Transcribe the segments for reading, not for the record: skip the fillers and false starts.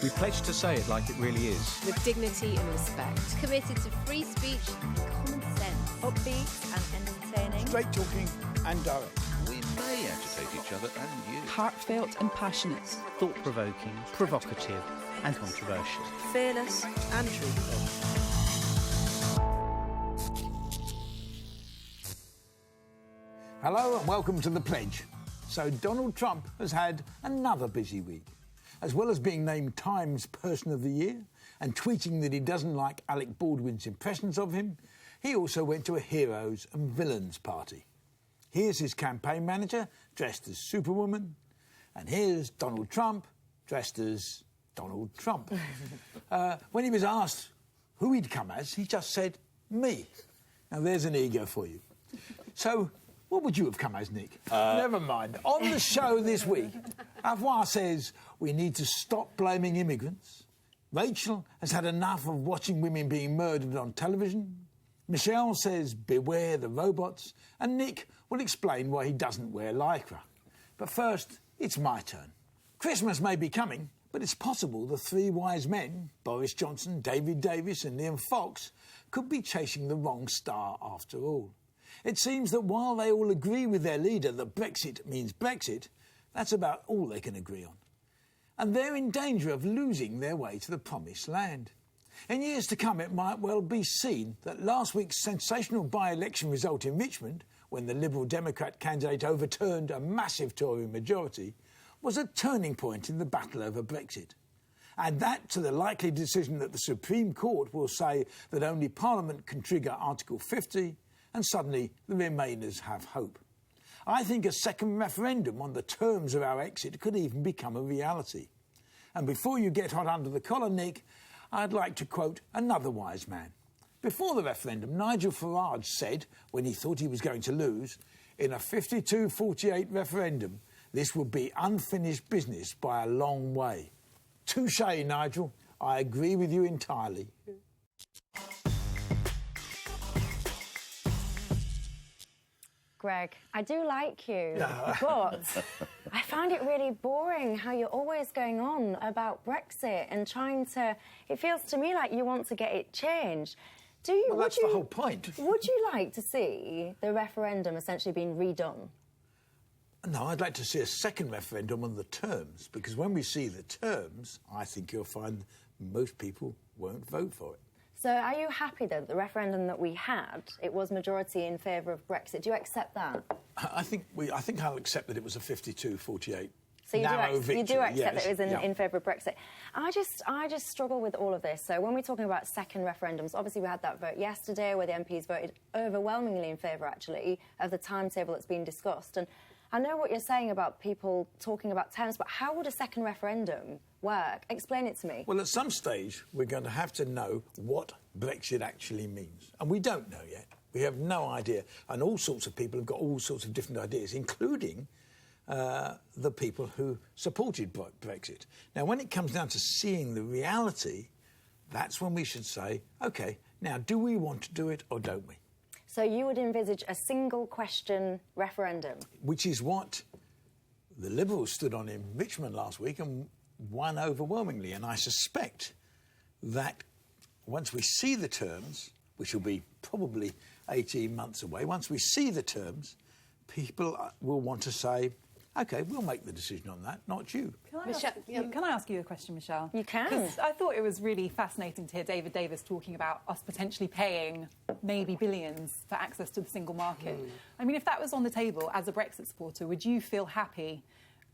We pledge to say it like it really is. With dignity and respect. Committed to free speech and common sense. Upbeat and entertaining. Straight talking and direct. We may agitate each other and you. Heartfelt and passionate. Thought-provoking, provocative and controversial. Fearless and truthful. Hello and welcome to The Pledge. So Donald Trump has had another busy week. As well as being named Times Person of the Year and tweeting that he doesn't like Alec Baldwin's impressions of him, he also went to a heroes and villains party. Here's his campaign manager dressed as Superwoman, and here's Donald Trump dressed as Donald Trump. When he was asked who he'd come as, he just said, me. Now there's an ego for you. So, what would you have come as, Nick? Never mind. On the show this week, Afua says we need to stop blaming immigrants. Rachel has had enough of watching women being murdered on television. Michelle says beware the robots. And Nick will explain why he doesn't wear lycra. But first, it's my turn. Christmas may be coming, but it's possible the three wise men, Boris Johnson, David Davis and Liam Fox, could be chasing the wrong star after all. It seems that while they all agree with their leader that Brexit means Brexit, that's about all they can agree on. And they're in danger of losing their way to the promised land. In years to come, it might well be seen that last week's sensational by-election result in Richmond, when the Liberal Democrat candidate overturned a massive Tory majority, was a turning point in the battle over Brexit. Add that to the likely decision that the Supreme Court will say that only Parliament can trigger Article 50, and suddenly the Remainers have hope. I think a second referendum on the terms of our exit could even become a reality. And before you get hot under the collar, Nick, I'd like to quote another wise man. Before the referendum, Nigel Farage said, when he thought he was going to lose, in a 52-48 referendum, this would be unfinished business by a long way. Touché, Nigel. I agree with you entirely. Greg, I do like you, but I find it really boring how you're always going on about Brexit and trying to... It feels to me like you want to get it changed. Do you? Well, that's the whole point. Would you like to see the referendum essentially being redone? No, I'd like to see a second referendum on the terms, because when we see the terms, I think you'll find most people won't vote for it. So are you happy, though, that the referendum that we had, it was majority in favour of Brexit? Do you accept that? I think I'll accept that it was a 52-48 so narrow victory. You do accept that it was yeah. in favour of Brexit. I just struggle with all of this. So when we're talking about second referendums, obviously we had that vote yesterday where the MPs voted overwhelmingly in favour, actually, of the timetable that's been discussed. And I know what you're saying about people talking about terms, but how would a second referendum work? Explain it to me. Well, at some stage, we're going to have to know what Brexit actually means. And we don't know yet. We have no idea. And all sorts of people have got all sorts of different ideas, including the people who supported Brexit. Now, when it comes down to seeing the reality, that's when we should say, OK, now, do we want to do it or don't we? So you would envisage a single-question referendum? Which is what the Liberals stood on in Richmond last week and won overwhelmingly. And I suspect that once we see the terms, which will be probably 18 months away, once we see the terms, people will want to say, OK, we'll make the decision on that, not you. Can I ask you a question, Michelle? You can. Because I thought it was really fascinating to hear David Davis talking about us potentially paying maybe billions for access to the single market. I mean, if that was on the table as a Brexit supporter, would you feel happy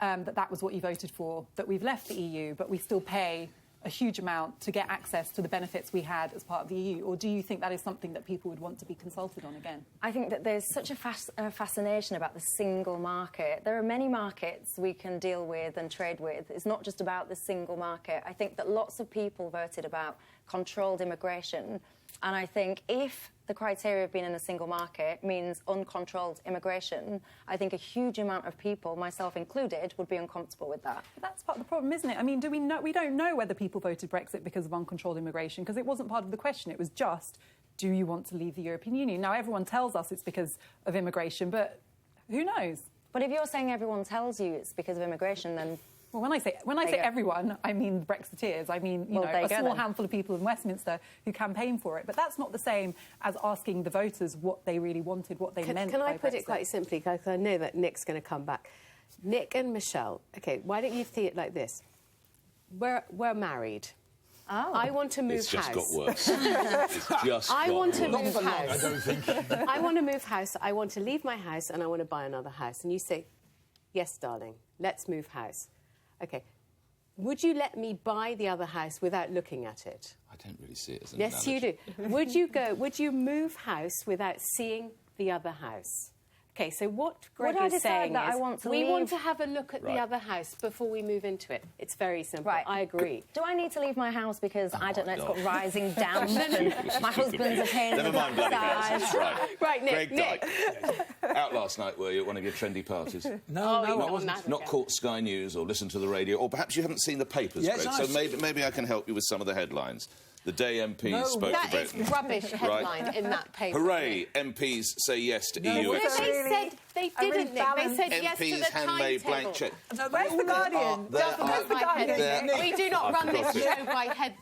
that was what you voted for, that we've left the EU, but we still pay a huge amount to get access to the benefits we had as part of the EU? Or do you think that is something that people would want to be consulted on again? I think that there's such a fascination about the single market. There are many markets we can deal with and trade with. It's not just about the single market. I think that lots of people voted about controlled immigration. And I think if the criteria of being in a single market means uncontrolled immigration, I think a huge amount of people, myself included, would be uncomfortable with that. But that's part of the problem, isn't it? I mean, we don't know whether people voted Brexit because of uncontrolled immigration, because it wasn't part of the question. It was just, do you want to leave the European Union? Now, everyone tells us it's because of immigration, but who knows? But if you're saying everyone tells you it's because of immigration, then Well, when I say everyone, I mean Brexiteers. I mean, a small handful of people in Westminster who campaign for it. But that's not the same as asking the voters what they really wanted, what they meant by Brexit. Can I put it quite simply, because I know that Nick's going to come back. Nick and Michelle, OK, why don't you see it like this? We're married. Oh. I want to move It's just house. got worse. It's just I want to Not move for long, house. I don't think. I want to move house. I want to leave my house and I want to buy another house. And you say, yes, darling, let's move house. OK. Would you let me buy the other house without looking at it? I don't really see it as an Yes, analogy. you do. Would you move house without seeing the other house? OK, so what Greg Would I is decide saying that is I want to we leave? want to have a look at the Right. other house before we move into it. It's very simple. Right. I agree. Do I need to leave my house because, I don't know, it's got God. rising damp and my husband's a pain in Never the mind bloody backside? houses. Right. Right, Nick, Greg Dyke. Out last night, were you, at one of your trendy parties? No, you're I not wasn't. mad. Not caught Sky News or listened to the radio, or perhaps you haven't seen the papers, Yes, Greg. I've So maybe I can help you with some of the headlines. The day MPs No, spoke That to is Britain. rubbish headline in that paper. Hooray! MPs say yes to EU No, exit. they said they a really didn't, Nick. They balanced- said yes to MPs the handmade timetable. blank check. Where's the Guardian? There Just are- where's the Guardian? there- We do not I've run this got it. show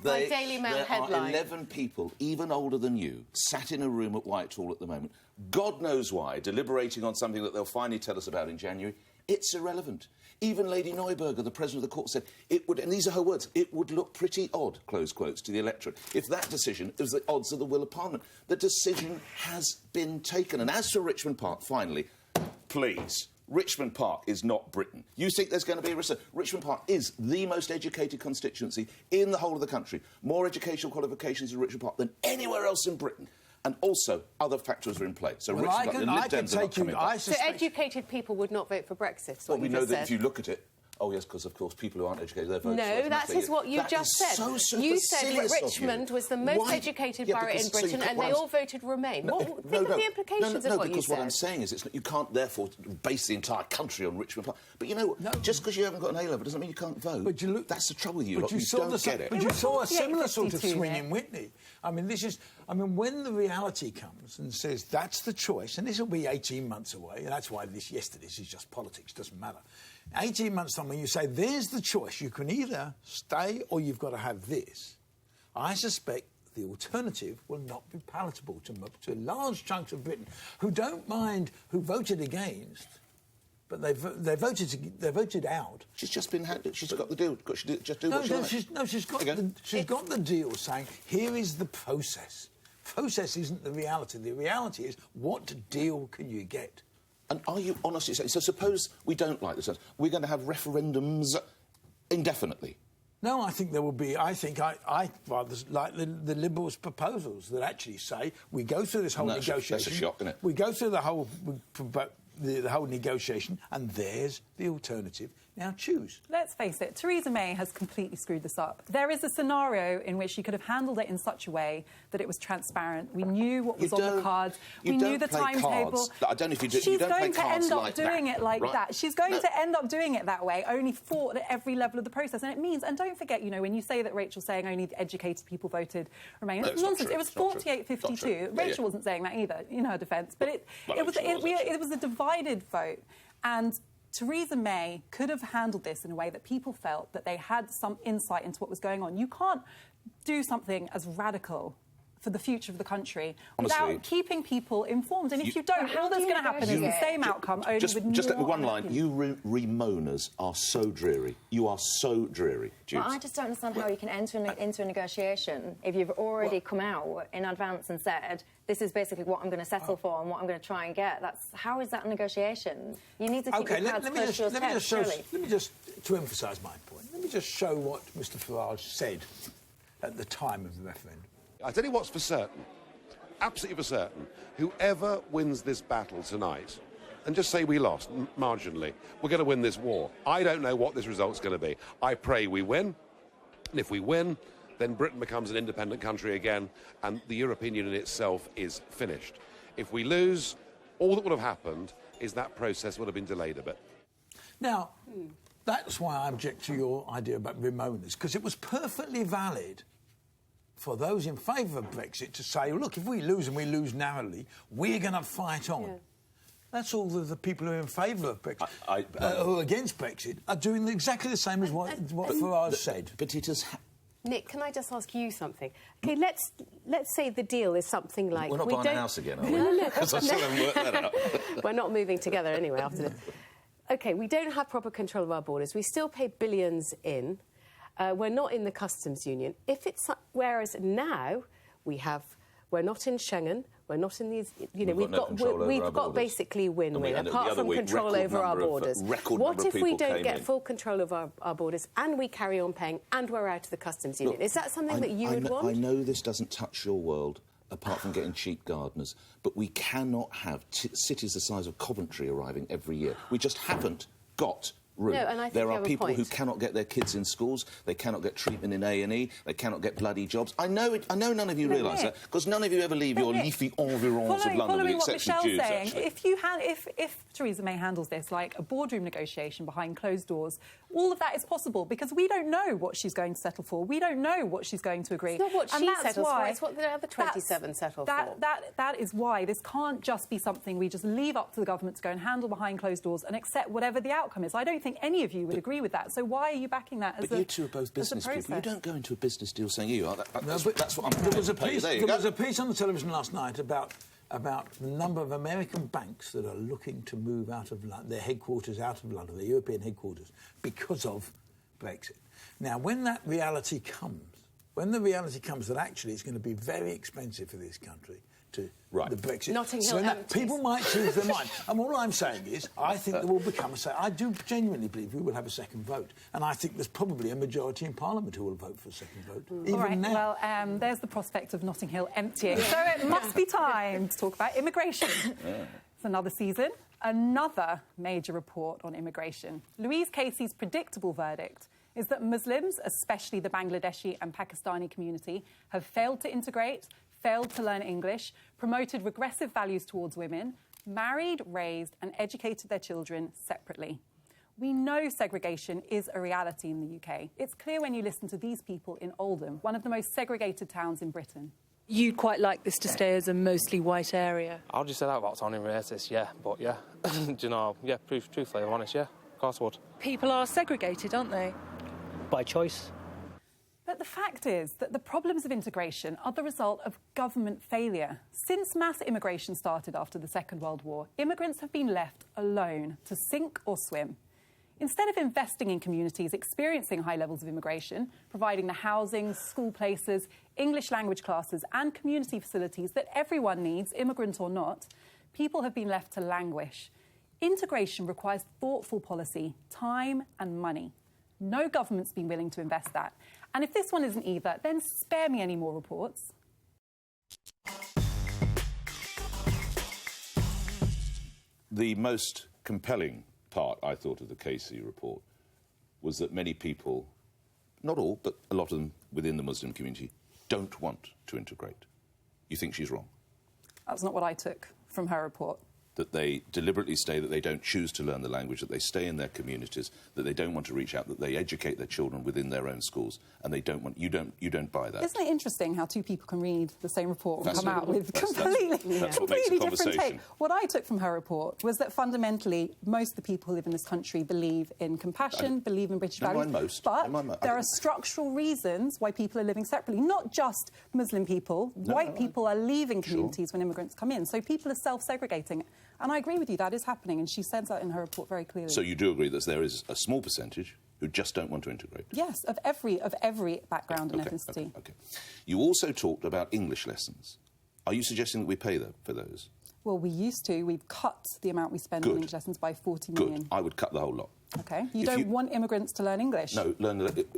by Daily Mail there headline. are 11 people, even older than you, sat in a room at Whitehall at the moment. God knows why, deliberating on something that they'll finally tell us about in January. It's irrelevant. Even Lady Neuberger, the President of the Court, said it would, and these are her words, it would look pretty odd, close quotes, to the electorate, if that decision was the odds of the will of Parliament. The decision has been taken. And as for Richmond Park, finally, please, Richmond Park is not Britain. You think there's going to be a risk? Richmond Park is the most educated constituency in the whole of the country. More educational qualifications in Richmond Park than anywhere else in Britain. And also, other factors are in play. So Well, Richmond Park, the Lib I can Dems are not take you. coming I back. So suspect. educated people would not vote for Brexit. is Well, what we you know just that said. if you look at it... Oh, yes, because, of course, people who aren't educated, their votes... No, that is what you just said. You said that Richmond was the most educated borough in Britain, and they all voted Remain. Think of the implications of what you because said. what I'm saying is you can't, therefore, base the entire country on Richmond Park. But, you know, just because you haven't got an A-level doesn't mean you can't vote. But you look, that's the trouble with you but lot. you You saw don't get it. But you saw a similar sort of 48-52, swing Nick. in Whitney. I mean, when the reality comes and says that's the choice, and this will be 18 months away, and that's why this is just politics, doesn't matter. 18 months time, when you say there's the choice, you can either stay or you've got to have this. I suspect the alternative will not be palatable to large chunks of Britain who don't mind, who voted against, but they voted out. She's just been... She's got the deal. Just do what she likes. She's got the deal saying, here is the process. Process isn't the reality. The reality is, what deal can you get? And are you honestly saying... So suppose we don't like this. We're going to have referendums indefinitely. No, I think there will be... I rather like the Liberals' proposals that actually say we go through this whole negotiation... That's a shock, isn't it? We go through the whole negotiation, and there's the alternative. Now choose. Let's face it, Theresa May has completely screwed this up. There is a scenario in which she could have handled it in such a way that it was transparent. We knew what was on the cards. We knew the timetable. I don't know if you do. She's you don't going play to cards end up like doing that, it like right? that. She's going to end up doing it that way, only fought at every level of the process. And it means, and don't forget, you know, when you say that Rachel's saying only the educated people voted Remain, No, it's it's not nonsense. true. It was It's not true. 48-52. Rachel wasn't saying that either, in her defence. But it was a divided vote. And Theresa May could have handled this in a way that people felt that they had some insight into what was going on. You can't do something as radical for the future of the country without keeping people informed. And if you don't, all that's going to happen is the same outcome, only with more... Just one line. You Remoaners are so dreary. You are so dreary, Jude. Well, I just don't understand how you can enter into a negotiation if you've already come out in advance and said, this is basically what I'm going to settle for and what I'm going to try and get. How is that a negotiation? You need to keep your cards close to your chest, surely. Let me just, to emphasise my point, let me just show what Mr Farage said at the time of the referendum. I tell you what's for certain, absolutely for certain, whoever wins this battle tonight, and just say we lost, marginally, we're going to win this war. I don't know what this result's going to be. I pray we win, and if we win, then Britain becomes an independent country again, and the European Union itself is finished. If we lose, all that would have happened is that process would have been delayed a bit. Now, that's why I object to your idea about Remoaners, because it was perfectly valid for those in favour of Brexit to say, look, if we lose and we lose narrowly, we're going to fight on. That's all the people who are in favour of Brexit, who are against Brexit, are doing exactly the same as what Farage said. But it has... Nick, can I just ask you something? OK, let's say the deal is something like... We're not buying a house again, are we? No. Because I still haven't worked that out. We're not moving together anyway after this. OK, we don't have proper control of our borders. We still pay billions in. We're not in the customs union. Whereas now we're not in Schengen. We're not in these. We've got basically win-win. Apart from control over our borders. What if we don't get full control of our borders and we carry on paying and we're out of the customs union? Is that something that you would want? I know this doesn't touch your world, apart from getting cheap gardeners, but we cannot have cities the size of Coventry arriving every year. We just haven't got room. No, and I think there you are have a people point. who cannot get their kids in schools, they cannot get treatment in A&E, they cannot get bloody jobs. I know none of you realise that, because none of you ever leave your leafy environs of London, with the exception of Jews, saying, if Theresa May handles this like a boardroom negotiation behind closed doors, all of that is possible, because we don't know what she's going to settle for. We don't know what she's going to agree. It's not what she settles for, it's what the other 27 settle for. That is why this can't just be something we just leave up to the government to go and handle behind closed doors and accept whatever the outcome is. I don't think any of you would agree with that. So why are you backing that as But you two are both business people. You don't go into a business deal saying you are. That's what I'm There was a piece on the television last night about the number of American banks that are looking to move out of their headquarters out of London, their European headquarters, because of Brexit. Now, when that reality comes, that actually it's going to be very expensive for this country to the Brexit. Notting Hill so that people might change their mind. And all I'm saying is, I think there will become I do genuinely believe we will have a second vote. And I think there's probably a majority in Parliament who will vote for a second vote. Even all right, now. well, there's the prospect of Notting Hill emptying. So it must be time to talk about immigration. It's another season, another major report on immigration. Louise Casey's predictable verdict is that Muslims, especially the Bangladeshi and Pakistani community, have failed to integrate, failed to learn English, promoted regressive values towards women, married, raised and educated their children separately. We know segregation is a reality in the UK. It's clear when you listen to these people in Oldham, one of the most segregated towns in Britain. You'd quite like this to stay as a mostly white area? I'll just say that about sounding racist, yeah. But, yeah, do you know, yeah, truthfully, I'm honest, yeah, of course I would. People are segregated, aren't they? By choice. But the fact is that the problems of integration are the result of government failure. Since mass immigration started after the Second World War, immigrants have been left alone to sink or swim. Instead of investing in communities experiencing high levels of immigration, providing the housing, school places, English language classes and community facilities that everyone needs, immigrant or not, people have been left to languish. Integration requires thoughtful policy, time and money. No government's been willing to invest that. And if this one isn't either, then spare me any more reports. The most compelling part, I thought, of the Casey report was that many people, not all, but a lot of them within the Muslim community, don't want to integrate. You think she's wrong? That's not what I took from her report. That they deliberately stay, that they don't choose to learn the language, that they stay in their communities, that they don't want to reach out, that they educate their children within their own schools, and they don't want... You don't buy that. Isn't it interesting how two people can read the same report and come out with completely different take? What I took from her report was that fundamentally most of the people who live in this country believe in compassion, believe in British values, but there are structural reasons why people are living separately, not just Muslim people. White people are leaving communities when immigrants come in, so people are self-segregating. And I agree with you, that is happening, and she says that in her report very clearly. So you do agree that there is a small percentage who just don't want to integrate? Yes, of every background and ethnicity. Okay. You also talked about English lessons. Are you suggesting that we pay for those? Well, we used to. We've cut the amount we spend on English lessons by 40 million. Good. I would cut the whole lot. OK. You don't want immigrants to learn English? No.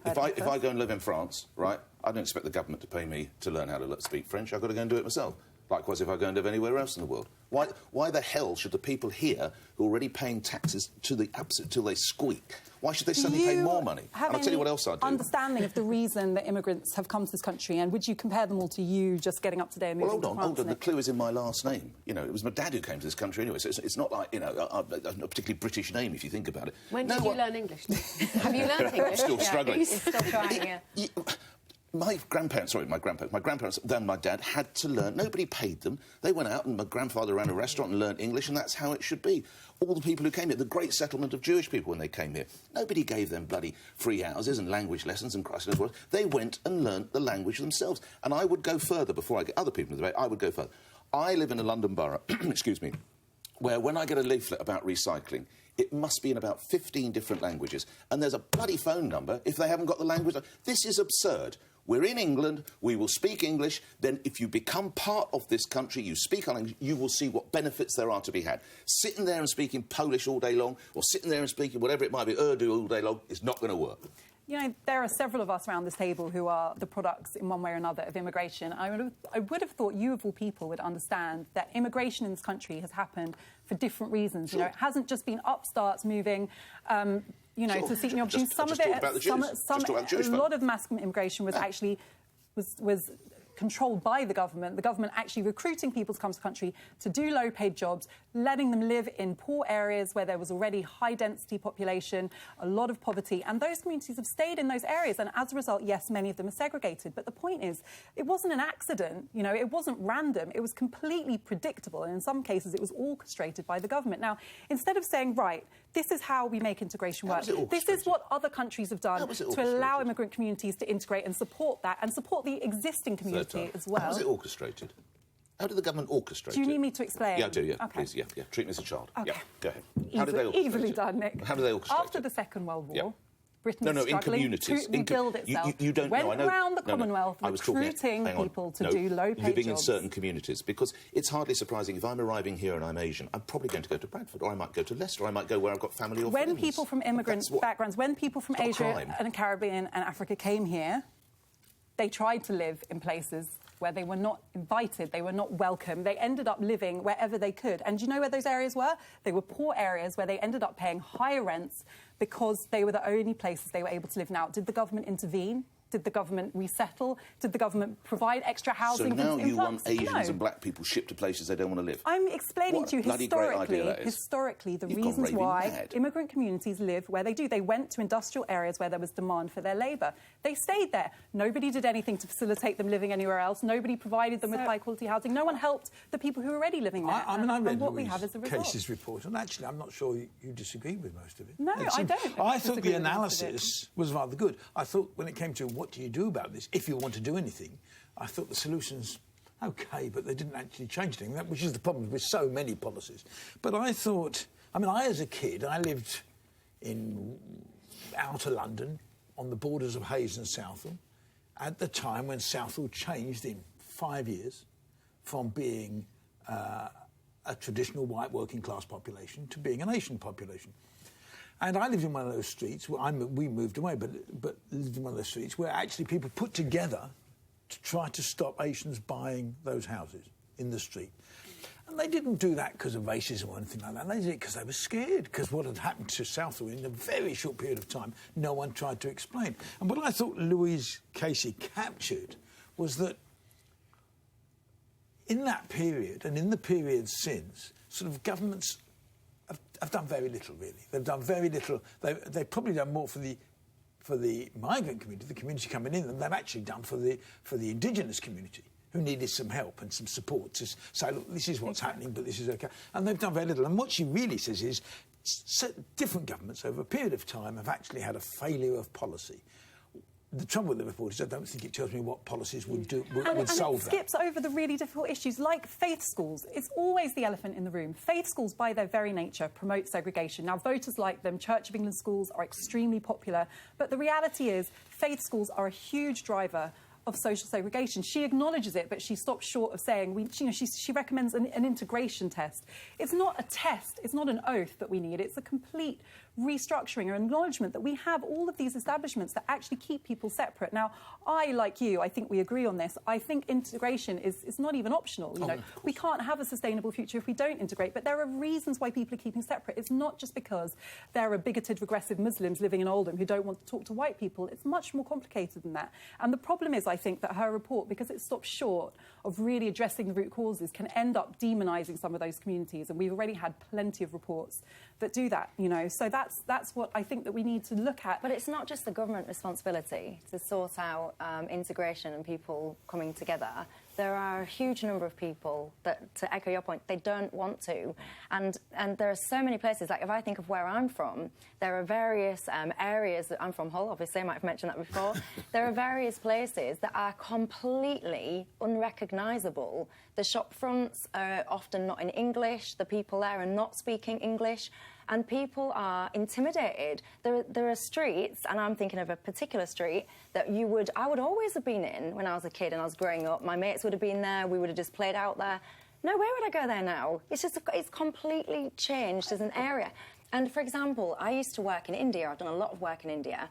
If I go and live in France, right, I don't expect the government to pay me to learn how to speak French. I've got to go and do it myself. Likewise, if I go and live anywhere else in the world. Why the hell should the people here who are already paying taxes to the absolute till they squeak, why should they suddenly pay more money? And I'll tell you what else I do. Understanding of the reason that immigrants have come to this country, and would you compare them all to you just getting up today and moving to France? Hold on. The clue is in my last name. You know, it was my dad who came to this country anyway, so it's not like, you know, a particularly British name if you think about it. When did you learn English? Have you learned English? Still struggling. Still trying, yeah. My grandparents, then my dad, had to learn. Nobody paid them. They went out and my grandfather ran a restaurant and learned English, and that's how it should be. All the people who came here, the great settlement of Jewish people when they came here, nobody gave them bloody free houses and language lessons and Christ knows what. They went and learnt the language themselves. And I would go further, before I get other people in the debate, I would go further. I live in a London borough, excuse me, where when I get a leaflet about recycling, it must be in about 15 different languages. And there's a bloody phone number if they haven't got the language. This is absurd. We're in England, we will speak English, then if you become part of this country, you speak English, you will see what benefits there are to be had. Sitting there and speaking Polish all day long, or sitting there and speaking whatever it might be, Urdu all day long, is not going to work. You know, there are several of us around this table who are the products, in one way or another, of immigration. I would have thought you, of all people, would understand that immigration in this country has happened for different reasons. Sure. You know, it hasn't just been upstarts moving... to seek new opportunities. Some of it, a lot of mass immigration was actually was controlled by the government. The government actually recruiting people to come to the country to do low-paid jobs, letting them live in poor areas where there was already high-density population, a lot of poverty, and those communities have stayed in those areas. And as a result, yes, many of them are segregated. But the point is, it wasn't an accident. You know, it wasn't random. It was completely predictable, and in some cases, it was orchestrated by the government. Now, instead of saying, right, this is how we make integration work. This is what other countries have done to allow immigrant communities to integrate and support that, and support the existing community as well. How was it orchestrated? How did the government orchestrate it? Do you need me to explain? Yeah, I do, yeah. Okay. Please, yeah. Treat me as a child. Okay. Yeah, go ahead. How did they orchestrate Easily it? done, Nick. How did they orchestrate After the Second World War, yeah. Britain was struggling to rebuild itself. You don't know. I know. Around the Commonwealth, recruiting people to do low-paid living jobs. in certain communities, because it's hardly surprising if I'm arriving here and I'm Asian, I'm probably going to go to Bradford, or I might go to Leicester, or I might go where I've got family or friends. When people from immigrant backgrounds, when people from Asia and the Caribbean and Africa came here, they tried to live in places where they were not invited, they were not welcome. They ended up living wherever they could. And do you know where those areas were? They were poor areas where they ended up paying higher rents because they were the only places they were able to live. Now, did the government intervene? Did the government resettle? Did the government provide extra housing? So now you want Asians and black people shipped to places they don't want to live? I'm explaining to you historically the reasons why immigrant communities live where they do. They went to industrial areas where there was demand for their labour. They stayed there. Nobody did anything to facilitate them living anywhere else. Nobody provided them with high-quality housing. No one helped the people who were already living there. I read what we have as a result. Case's report, and actually I'm not sure you disagree with most of it. No, I don't. I thought the analysis was rather good. I thought when it came to what do you do about this, if you want to do anything, I thought the solutions, OK, but they didn't actually change anything, which is the problem with so many policies. But I thought, I as a kid, I lived in outer London, on the borders of Hayes and Southall, at the time when Southall changed in 5 years from being a traditional white working class population to being an Asian population. And I lived in one of those streets, we moved away, but lived in one of those streets where actually people put together to try to stop Asians buying those houses in the street. And they didn't do that because of racism or anything like that. They did it because they were scared, because what had happened to Southall in a very short period of time, no one tried to explain. And what I thought Louise Casey captured was that in that period, and in the period since, sort of governments have done very little, really. They've done very little. They've probably done more for the migrant community, the community coming in, than they've actually done for the indigenous community, who needed some help and some support to say, look, this is what's happening, but this is OK. And they've done very little. And what she really says is different governments over a period of time have actually had a failure of policy. The trouble with the report is I don't think it tells me what policies would solve that. It skips over the really difficult issues like faith schools. It's always the elephant in the room. Faith schools, by their very nature, promote segregation. Now, voters like them. Church of England schools are extremely popular. But the reality is faith schools are a huge driver of social segregation. She acknowledges it, but she stops short of saying, she recommends an integration test. It's not a test, it's not an oath that we need, it's a complete restructuring or acknowledgement that we have all of these establishments that actually keep people separate. Now, I, like you, I think we agree on this. I think integration is not even optional. We can't have a sustainable future if we don't integrate, but there are reasons why people are keeping separate. It's not just because there are bigoted, regressive Muslims living in Oldham who don't want to talk to white people. It's much more complicated than that. And the problem is, I I think that her report, because it stops short of really addressing the root causes, can end up demonising some of those communities. And we've already had plenty of reports that do that, you know. So that's what I think that we need to look at. But it's not just the government responsibility to sort out integration and people coming together. There are a huge number of people that, to echo your point, they don't want to. And there are so many places, like if I think of where I'm from, there are various areas that I'm from Hull, obviously, I might have mentioned that before. There are various places that are completely unrecognisable. The shop fronts are often not in English, the people there are not speaking English, and people are intimidated. There are streets, and I'm thinking of a particular street that I would always have been in when I was a kid and I was growing up. My mates would have been there, we would have just played out there. No, where would I go there now? It's completely changed as an area. And for example, I used to work in India. I've done a lot of work in India.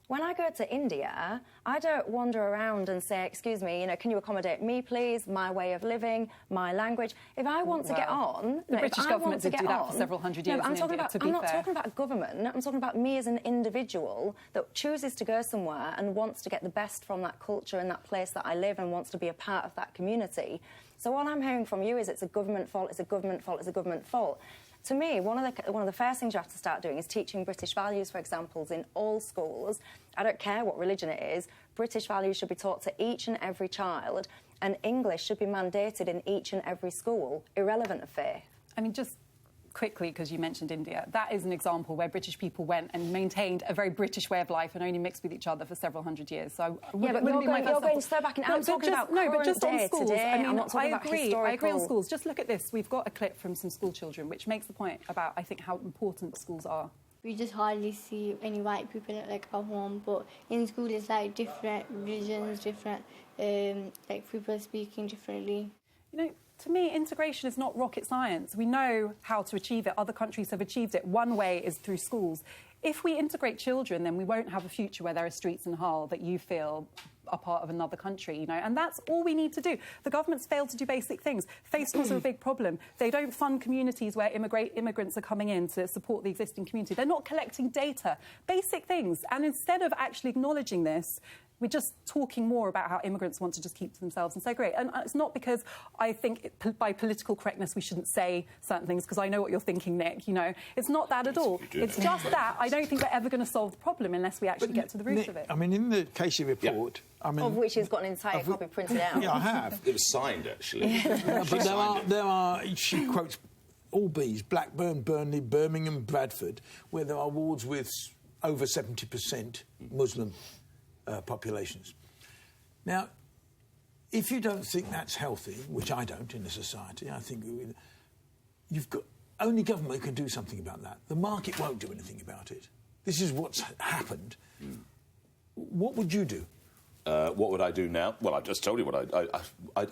When I go to India, I don't wander around and say, excuse me, you know, can you accommodate me, please, my way of living, my language? If I want to get on... The British government did do that for several hundred years in India, to be fair. I'm not talking about government. I'm talking about me as an individual that chooses to go somewhere and wants to get the best from that culture and that place that I live and wants to be a part of that community. So all I'm hearing from you is it's a government fault, it's a government fault, it's a government fault. To me, one of the first things you have to start doing is teaching British values, for example, in all schools. I don't care what religion it is. British values should be taught to each and every child, and English should be mandated in each and every school, irrelevant of faith. I mean, just quickly, because you mentioned India, that is an example where British people went and maintained a very British way of life and only mixed with each other for several hundred years. So yeah, but you're going so back in. I'm talking about but just on schools. Today. I mean, I agree on schools. Just look at this. We've got a clip from some school children, which makes the point about, I think, how important schools are. We just hardly see any white people at like our home, but in school it's like different religions, different like people speaking differently. You know, to me, integration is not rocket science. We know how to achieve it. Other countries have achieved it. One way is through schools. If we integrate children, then we won't have a future where there are streets in Hull that you feel are part of another country, you know, and that's all we need to do. The government's failed to do basic things. Face stores are a big problem. They don't fund communities where immigrants are coming in to support the existing community. They're not collecting data. Basic things. And instead of actually acknowledging this, we're just talking more about how immigrants want to just keep to themselves and say, great. And it's not because I think by political correctness we shouldn't say certain things, because I know what you're thinking, Nick, you know. It's not that at all. It's just that I don't think we're ever going to solve the problem unless we actually get to the root Nick, of it. I mean, in the Casey report... I mean, of which he's got an entire copy printed out. Yeah, I have. It was signed, actually. But she quotes all Bs, Blackburn, Burnley, Birmingham, Bradford, where there are wards with over 70% Muslim populations. Now, if you don't think that's healthy, which I don't in a society, I think you've got only government can do something about that. The market won't do anything about it. This is what's happened. What would you do? What would I do now? Well, I just told you what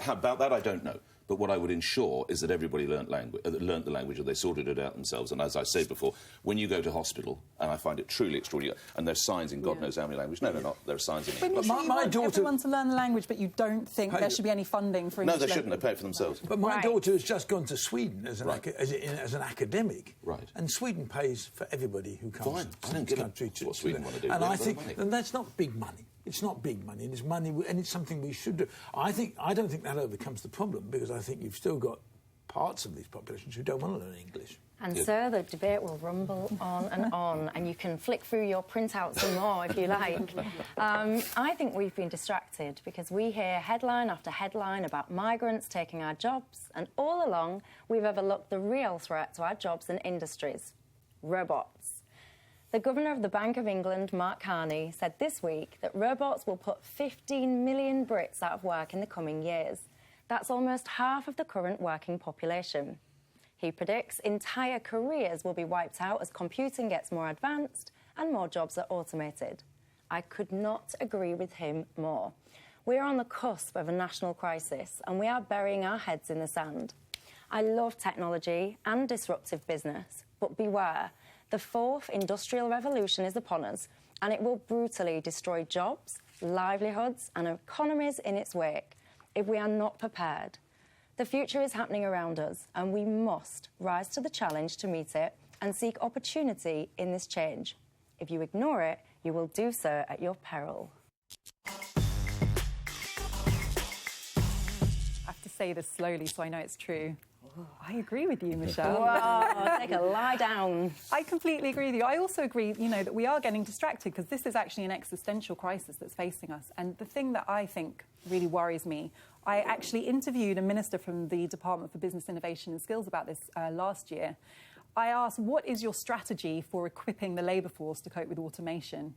how about that, I don't know. But what I would ensure is that everybody learnt the language, and they sorted it out themselves. And as I said before, when you go to hospital, and I find it truly extraordinary, and there's signs in God knows how many languages. No, they're not. There are signs in English. But my daughter... everyone to learn the language, but you don't think there should be any funding for English? No, they shouldn't. They pay it for themselves. But my daughter has just gone to Sweden as an academic. Right. And Sweden pays for everybody who comes to this country. What Sweden want to do. And I think that's not big money. It's not big money, and it's money, and it's something we should do. I don't think that overcomes the problem, because I think you've still got parts of these populations who don't want to learn English. And so the debate will rumble on, and you can flick through your printouts some more if you like. I think we've been distracted because we hear headline after headline about migrants taking our jobs, and all along we've overlooked the real threat to our jobs and industries: robots. The Governor of the Bank of England, Mark Carney, said this week that robots will put 15 million Brits out of work in the coming years. That's almost half of the current working population. He predicts entire careers will be wiped out as computing gets more advanced and more jobs are automated. I could not agree with him more. We are on the cusp of a national crisis, and we are burying our heads in the sand. I love technology and disruptive business, but beware. The fourth industrial revolution is upon us, and it will brutally destroy jobs, livelihoods and economies in its wake if we are not prepared. The future is happening around us, and we must rise to the challenge to meet it and seek opportunity in this change. If you ignore it, you will do so at your peril. say this slowly so I know it's true. I agree with you, Michelle. Whoa, take a lie down. I completely agree with you. I also agree, that we are getting distracted because this is actually an existential crisis that's facing us. And the thing that I think really worries me, I actually interviewed a minister from the Department for Business Innovation and Skills about this last year. I asked, what is your strategy for equipping the labour force to cope with automation?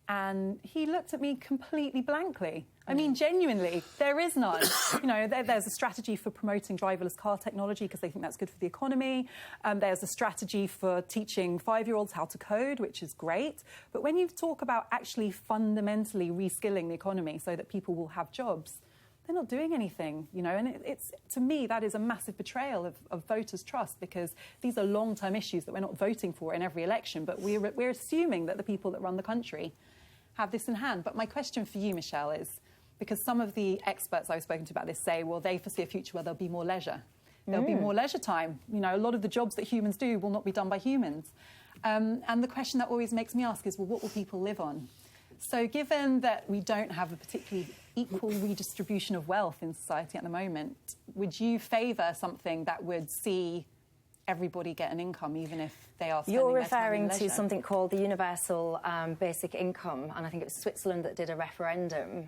And he looked at me completely blankly. I mean, genuinely, there is none. There's a strategy for promoting driverless car technology because they think that's good for the economy. There's a strategy for teaching 5-year-olds how to code, which is great. But when you talk about actually fundamentally reskilling the economy so that people will have jobs, they're not doing anything, and it's to me, that is a massive betrayal of voters' trust because these are long-term issues that we're not voting for in every election, but we're assuming that the people that run the country have this in hand. But my question for you, Michelle, is because some of the experts I've spoken to about this say, well, they foresee a future where there'll be more leisure. There'll be more leisure time. A lot of the jobs that humans do will not be done by humans. And the question that always makes me ask is, well, what will people live on? So given that we don't have a particularly equal redistribution of wealth in society at the moment, would you favour something that would see everybody get an income, even if they are spending You're their time referring in to leisure? something called the Universal Basic Income, and I think it was Switzerland that did a referendum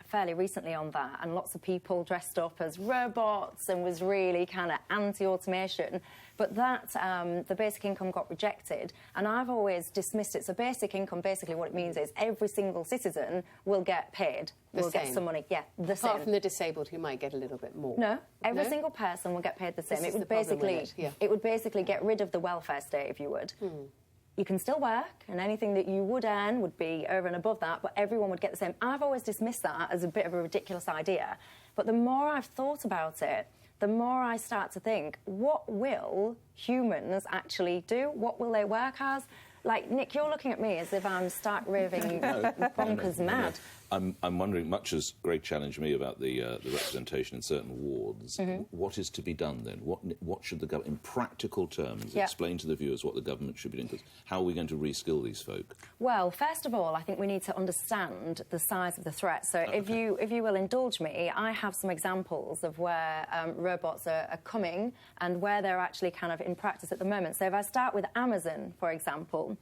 fairly recently on that, and lots of people dressed up as robots and was really kind of anti-automation. But that, the basic income got rejected, and I've always dismissed it. So basic income, basically what it means is every single citizen will get paid, will get some money. Yeah, the same. Apart from the disabled who might get a little bit more. No, every single person will get paid the same. This It is would the problem with basically, it, yeah. it would basically get rid of the welfare state, if you would. You can still work, and anything that you would earn would be over and above that, but everyone would get the same. I've always dismissed that as a bit of a ridiculous idea, but the more I've thought about it, the more I start to think, what will humans actually do? What will they work as? Like, Nick, you're looking at me as if I'm stark raving bonkers mad. I'm wondering, much as Greg challenged me about the representation in certain wards, what is to be done then? What should the government, in practical terms, explain to the viewers what the government should be doing? 'Cause how are we going to reskill these folk? Well, first of all, I think we need to understand the size of the threat. So if you will indulge me, I have some examples of where robots are coming and where they're actually kind of in practice at the moment. So if I start with Amazon, for example,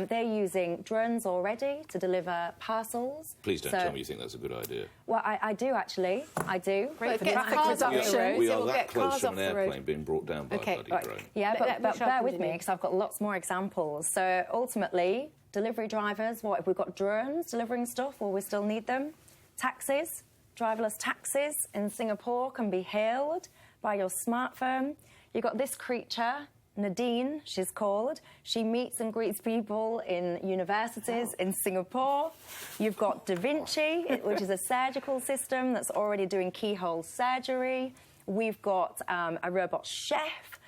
they're using drones already to deliver parcels. Please don't tell me you think that's a good idea. Well, I do, actually. I do. Great for traffic cars off the reduction. road. We So are we'll that get close cars from off an the road. airplane being brought down by a bloody drone. Yeah, Let but Michelle bear with continue. me, because I've got lots more examples. So ultimately, delivery drivers, what, if we've got drones delivering stuff, will we still need them? Taxis, driverless taxis in Singapore can be hailed by your smartphone. You've got this creature, Nadine, she's called. She meets and greets people in universities in Singapore. You've got Da Vinci, which is a surgical system that's already doing keyhole surgery. We've got a robot chef.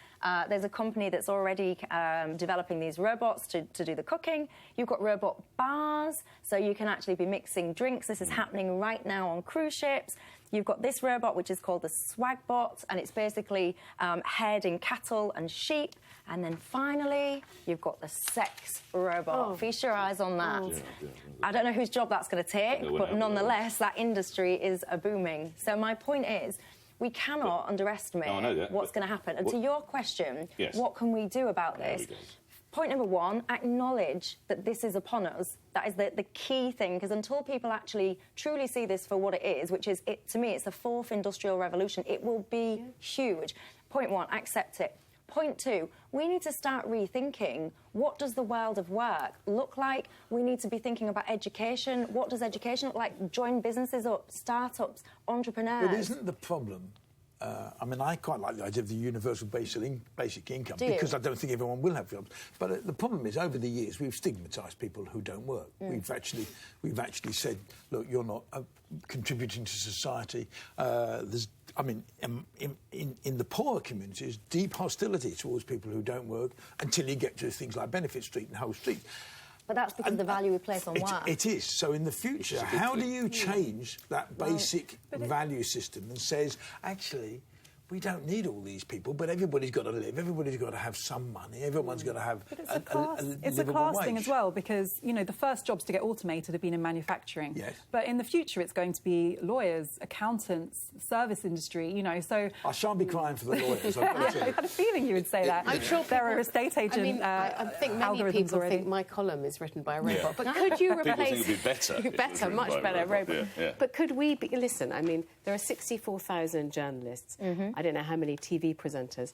There's a company that's already developing these robots to do the cooking. You've got robot bars, so you can actually be mixing drinks. This is happening right now on cruise ships. You've got this robot, which is called the Swagbot, and it's basically herding cattle and sheep. And then finally, you've got the sex robot. Feast your eyes on that. I don't know whose job that's going to take, but nonetheless, that industry is booming. So my point is, we cannot underestimate what's going to happen. And to your question, what can we do about this? Point number one, acknowledge that this is upon us. That is the key thing, because until people actually truly see this for what it is, which is, to me, it's the fourth industrial revolution, it will be huge. Point one, accept it. Point two, we need to start rethinking, what does the world of work look like? We need to be thinking about education. What does education look like? Join businesses up, start-ups, entrepreneurs. But isn't the problem... I mean, I quite like the idea of the universal basic income, Do you? because I don't think everyone will have jobs. But the problem is, over the years, we've stigmatised people who don't work. We've actually said, look, you're not contributing to society. There's, I mean, in the poorer communities, deep hostility towards people who don't work until you get to things like Benefit Street and Whole Street. But that's because of the value we place on work. It is. So in the future, how do you change that basic value system and says, actually, we don't need all these people, but everybody's got to live, everybody's got to have some money, everyone's got to have it's a class thing as well, because, you know, the first jobs to get automated have been in manufacturing. Yes. But in the future, it's going to be lawyers, accountants, service industry, you know, so... I shan't be crying for the lawyers. I had a feeling you would say that. I'm sure there are estate agent I think many people already. think my column is written by a robot, but could you replace... People think it would be better. Much better robot. Yeah. But could we be... Listen, I mean, there are 64,000 journalists. I don't know how many TV presenters.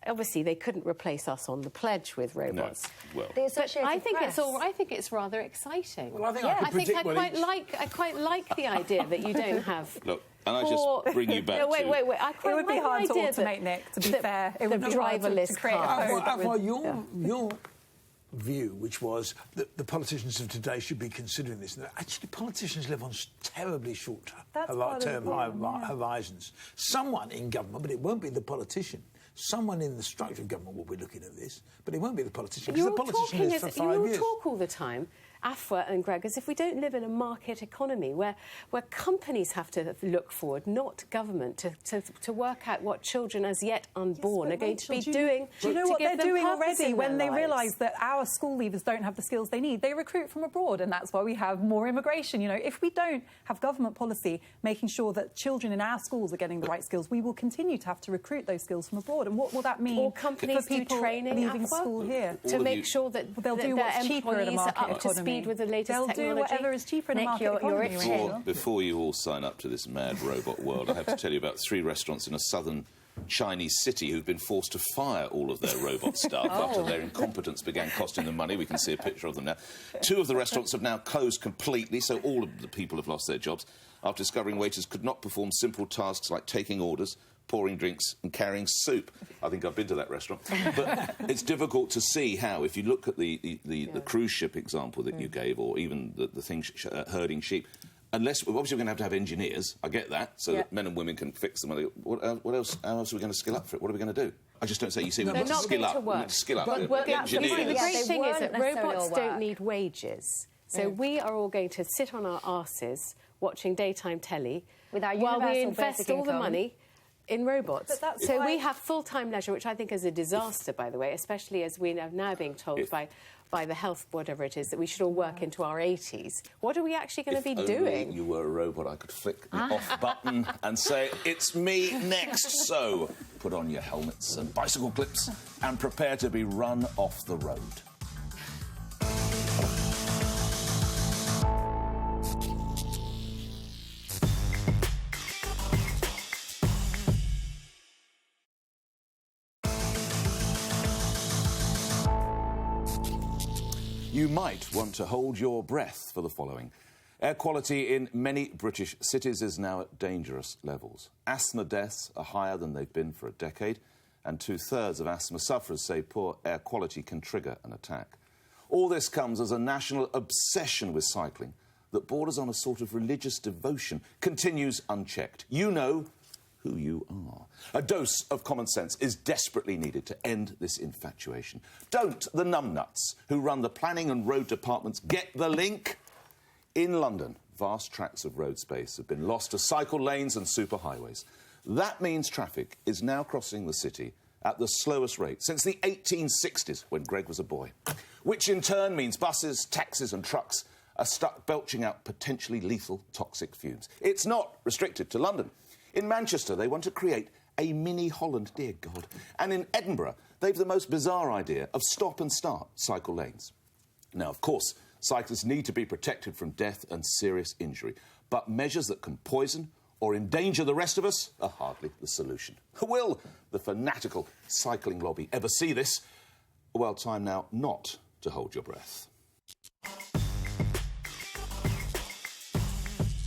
Obviously, they couldn't replace us on the pledge with robots. No. Well, but I think I think it's rather exciting. Well, I quite like the idea that you don't have. Look, and I just bring you back. No, wait. It would be hard to automate, Nick. To be fair, it would be driverless to create a code. Your view, which was that the politicians of today should be considering this. Actually, politicians live on terribly short-term horizons. Someone in government, but it won't be the politician. Someone in the structure of government will be looking at this, but it won't be the politician, because the politician lives for 5 years. You all talk all the time, Afua and Greg, as if we don't live in a market economy where companies have to look forward, not government, to work out what children as yet unborn are going to be doing. Do you know what they're doing already when they realise that our school leavers don't have the skills they need? They recruit from abroad, and that's why we have more immigration. You know, if we don't have government policy making sure that children in our schools are getting the right skills, we will continue to have to recruit those skills from abroad. And what will that mean for people training leaving school here? To make sure that they'll do what's cheaper in a market up to speed with the latest technology. They'll do whatever is cheaper in a market economy. Before you all sign up to this mad robot world, I have to tell you about 3 restaurants in a southern Chinese city who've been forced to fire all of their robot staff after their incompetence began costing them money. We can see a picture of them now. 2 of the restaurants have now closed completely, so all of the people have lost their jobs after discovering waiters could not perform simple tasks like taking orders, pouring drinks and carrying soup. I think I've been to that restaurant. But it's difficult to see how, if you look at the cruise ship example that you gave, or even the thing herding sheep, unless, obviously we're going to have engineers, I get that, so that men and women can fix them. What else? How else are we going to skill up for it? What are we going to do? I just don't say, you see, we've got to skill up. We need to skill up. The great thing is that robots don't need wages. So we are all going to sit on our arses watching daytime telly while we invest all the money in robots. So we have full-time leisure, which I think is a disaster, by the way, especially as we are now being told by the health, whatever it is, that we should all work into our 80s. What are we actually going to be doing? If you were a robot, I could flick the off button and say, it's me next. So put on your helmets and bicycle clips and prepare to be run off the road. You might want to hold your breath for the following. Air quality in many British cities is now at dangerous levels. Asthma deaths are higher than they've been for a decade, and 2/3 of asthma sufferers say poor air quality can trigger an attack. All this comes as a national obsession with cycling that borders on a sort of religious devotion continues unchecked. You know who you are. A dose of common sense is desperately needed to end this infatuation. Don't the numbnuts who run the planning and road departments get the link? In London, vast tracts of road space have been lost to cycle lanes and superhighways. That means traffic is now crossing the city at the slowest rate since the 1860s, when Greg was a boy, which in turn means buses, taxis and trucks are stuck belching out potentially lethal toxic fumes. It's not restricted to London. In Manchester, they want to create a mini Holland, dear God. And in Edinburgh, they've the most bizarre idea of stop-and-start cycle lanes. Now, of course, cyclists need to be protected from death and serious injury, but measures that can poison or endanger the rest of us are hardly the solution. Will the fanatical cycling lobby ever see this? Well, time now not to hold your breath.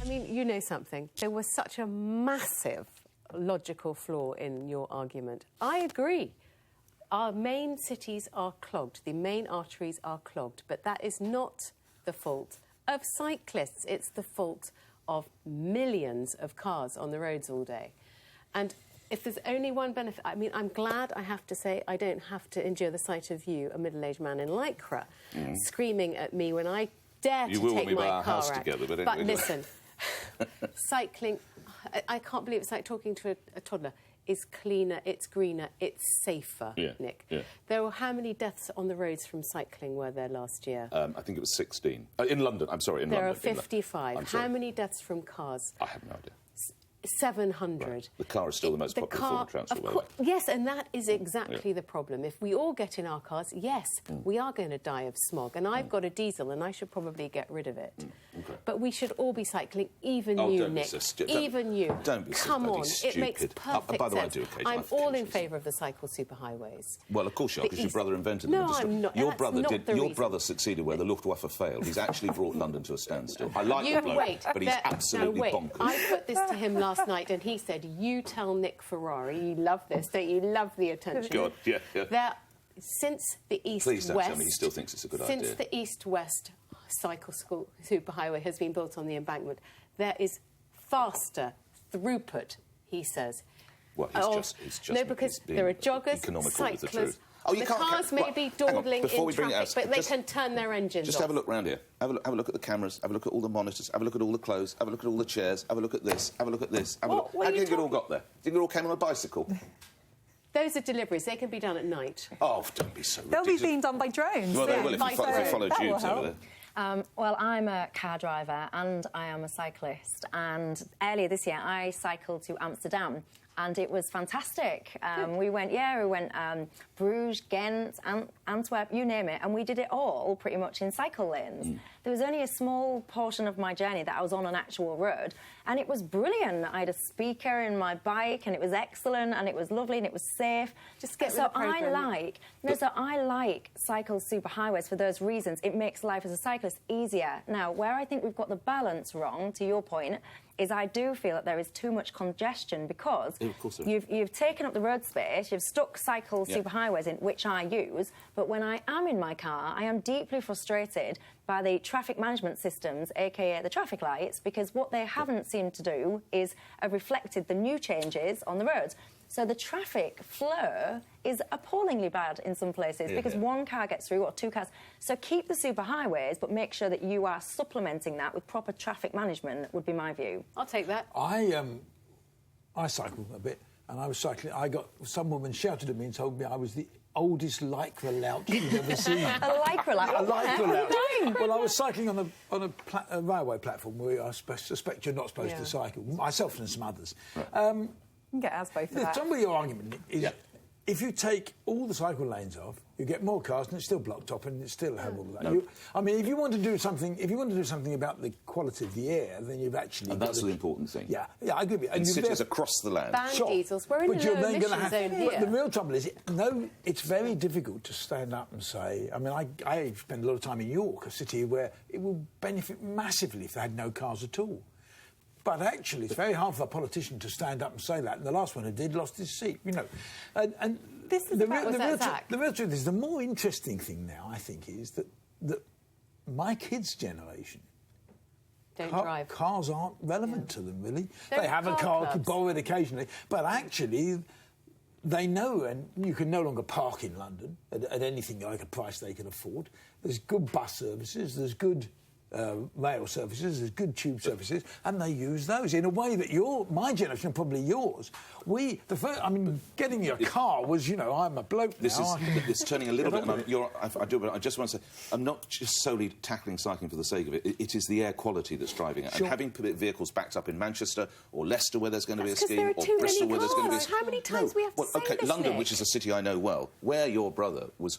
I mean, you know something. There was such a massive logical flaw in your argument. I agree. Our main cities are clogged. The main arteries are clogged. But that is not the fault of cyclists. It's the fault of millions of cars on the roads all day. And if there's only one benefit... I mean, I'm glad, I have to say, I don't have to endure the sight of you, a middle-aged man in lycra, screaming at me when I dare to take my car out. You will when we buy our house together, but listen... Cycling, I can't believe it's like talking to a toddler. is cleaner, it's greener, it's safer, Nick. Yeah. There were how many deaths on the roads from cycling were there last year? I think it was 16. In London, I'm sorry, in London. London. There are 55. How many deaths from cars? I have no idea. 700. Right. The car is still the most popular form of transport. Yes, and that is exactly the problem. If we all get in our cars, yes, we are going to die of smog. And I've got a diesel, and I should probably get rid of it. Okay. But we should all be cycling, even you, Nick. Even you. Don't be so Come on, stupid. it makes perfect by the way, sense. I do occasionally. I'm all in favour of the cycle superhighways. Well, of course you are, because your brother invented them. No, I'm not. Your brother succeeded where the Luftwaffe failed. He's actually brought London to a standstill. I like the bloke, but he's absolutely bonkers. I put this to him last night, and he said, you tell Nick Ferrari, you love this, don't you? Love the attention. God, yeah. That since the East-West... Please don't tell me he still thinks it's a good idea. Since the East-West cycle school superhighway has been built on the embankment, there is faster throughput, he says. Well, he's just... No, because there are joggers, cyclists... The cars may be dawdling in traffic, but they can turn their engines off. Just have a look round here. Have a look at the cameras, have a look at all the monitors, have a look at all the clothes, have a look at all the chairs, have a look at this, have a look at this, have a look... How do you think it all got there? Do you think it all came on a bicycle? Those are deliveries. They can be done at night. Oh, don't be so ridiculous. They'll be being done by drones. Well, they will if you follow tubes over there. Well, I'm a car driver and I am a cyclist. And earlier this year, I cycled to Amsterdam. And it was fantastic. We went Bruges, Ghent, Antwerp, you name it, and we did it all pretty much in cycle lanes. There was only a small portion of my journey that I was on an actual road, and it was brilliant. I had a speaker in my bike, and it was excellent, and it was lovely, and it was safe. Just get I like cycle superhighways for those reasons. It makes life as a cyclist easier. Now, where I think we've got the balance wrong, to your point, is I do feel that there is too much congestion because you've taken up the road space, you've stuck cycle superhighways in, which I use, but when I am in my car, I am deeply frustrated by the traffic management systems, aka the traffic lights, because what they haven't seemed to do is have reflected the new changes on the roads. So the traffic flow is appallingly bad in some places because one car gets through or two cars. So keep the superhighways, but make sure that you are supplementing that with proper traffic management, would be my view. I'll take that. I cycle a bit, and I was cycling. Some woman shouted at me and told me I was the oldest lycra lout you've ever seen. A lycra lout? A lycra lout. Well, I was cycling on a railway platform where I suspect you're not supposed to cycle, myself and some others. You can get us both for that. Some of your argument, Nick, is if you take all the cycle lanes off, you get more cars and it's still blocked up and it's still have all that. No. If you want to do something about the quality of the air, then you've actually that's the important thing. Yeah, I agree with you. And cities across the land. Ban diesels. We're in a low emission zone here. But the real trouble is, it's very difficult to stand up and say... I spend a lot of time in York, a city where it will benefit massively if they had no cars at all. But actually, it's very hard for a politician to stand up and say that. And the last one who did lost his seat, And this is the real truth is, the more interesting thing now, I think, is that my kids' generation don't drive. Cars aren't relevant to them, really. They have a car, borrow it occasionally, but actually they know, and you can no longer park in London at anything like a price they can afford. There's good bus services, there's good rail services, there's good tube services, and they use those in a way that my generation, and probably yours, getting your car was, I'm a bloke now. This is turning a little bit, and I just want to say, I'm not just solely tackling cycling for the sake of it. It is the air quality that's driving it. Sure. And having vehicles backed up in Manchester or Leicester where there's going to be a scheme, or Bristol where there's going to be a scheme. How many times we have to say this, London, Nick? which is a city I know well, where your brother was